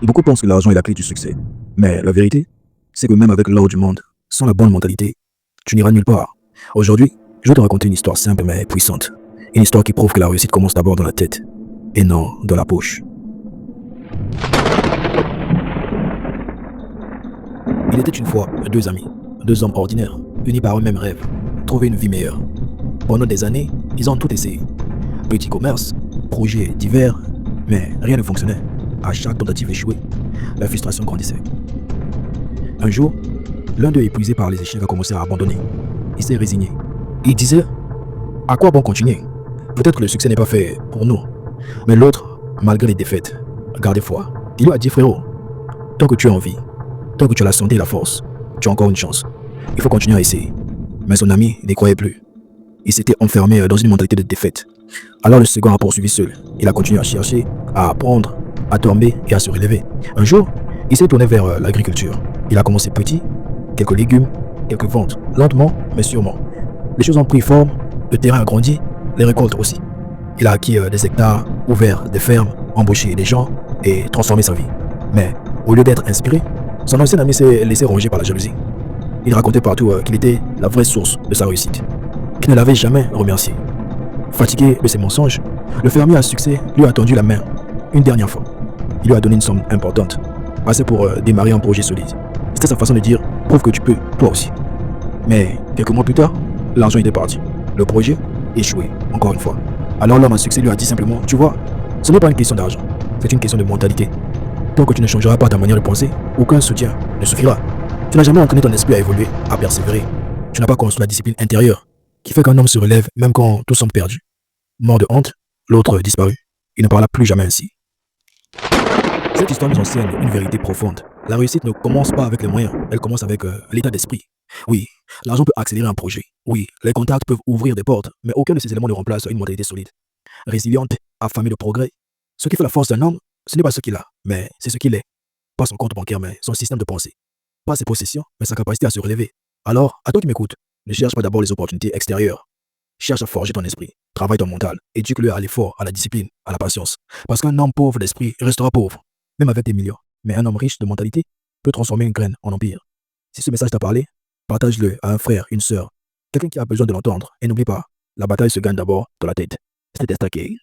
Beaucoup pensent que l'argent est la clé du succès. Mais la vérité, c'est que même avec l'or du monde, sans la bonne mentalité, tu n'iras nulle part. Aujourd'hui, je vais te raconter une histoire simple mais puissante. Une histoire qui prouve que la réussite commence d'abord dans la tête et non dans la poche. Il était une fois deux amis, deux hommes ordinaires, unis par un même rêve, trouver une vie meilleure. Pendant des années, ils ont tout essayé. Petit commerce, projets divers, mais rien ne fonctionnait. À chaque tentative échouée, la frustration grandissait. Un jour, l'un d'eux, épuisé par les échecs, a commencé à abandonner. Il s'est résigné. Il disait, à quoi bon continuer? Peut-être que le succès n'est pas fait pour nous. Mais l'autre, malgré les défaites, gardait foi. Il lui a dit, frérot, tant que tu es en vie, tant que tu as la santé et la force, tu as encore une chance. Il faut continuer à essayer. Mais son ami n'y croyait plus. Il s'était enfermé dans une mentalité de défaite. Alors le second a poursuivi seul. Il a continué à chercher, à apprendre, à tomber et à se relever. Un jour, il s'est tourné vers l'agriculture. Il a commencé petit, quelques légumes, quelques ventes, lentement mais sûrement. Les choses ont pris forme, le terrain a grandi, les récoltes aussi. Il a acquis des hectares, ouvert des fermes, embauché des gens et transformé sa vie. Mais au lieu d'être inspiré, son ancien ami s'est laissé ronger par la jalousie. Il racontait partout qu'il était la vraie source de sa réussite, qu'il ne l'avait jamais remercié. Fatigué de ses mensonges, le fermier à succès lui a tendu la main une dernière fois. Il lui a donné une somme importante, assez pour démarrer un projet solide. C'était sa façon de dire, prouve que tu peux, toi aussi. Mais quelques mois plus tard, l'argent était parti. Le projet échoué, encore une fois. Alors l'homme à succès lui a dit simplement, tu vois, ce n'est pas une question d'argent, c'est une question de mentalité. Tant que tu ne changeras pas ta manière de penser, aucun soutien ne suffira. Tu n'as jamais entraîné ton esprit à évoluer, à persévérer. Tu n'as pas construit la discipline intérieure qui fait qu'un homme se relève même quand tout semble perdu. Mort de honte, l'autre disparu. Il ne parla plus jamais ainsi. Cette histoire nous enseigne une vérité profonde. La réussite ne commence pas avec les moyens, elle commence avec l'état d'esprit. Oui, l'argent peut accélérer un projet. Oui, les contacts peuvent ouvrir des portes, mais aucun de ces éléments ne remplace une mentalité solide, résiliente, affamée de progrès. Ce qui fait la force d'un homme, ce n'est pas ce qu'il a, mais c'est ce qu'il est. Pas son compte bancaire, mais son système de pensée. Pas ses possessions, mais sa capacité à se relever. Alors, à toi qui m'écoutes, ne cherche pas d'abord les opportunités extérieures. Cherche à forger ton esprit, travaille ton mental, éduque-le à l'effort, à la discipline, à la patience. Parce qu'un homme pauvre d'esprit restera pauvre, même avec des millions. Mais un homme riche de mentalité peut transformer une graine en empire. Si ce message t'a parlé, partage-le à un frère, une sœur, quelqu'un qui a besoin de l'entendre. Et n'oublie pas, la bataille se gagne d'abord dans la tête. C'était Destaqué.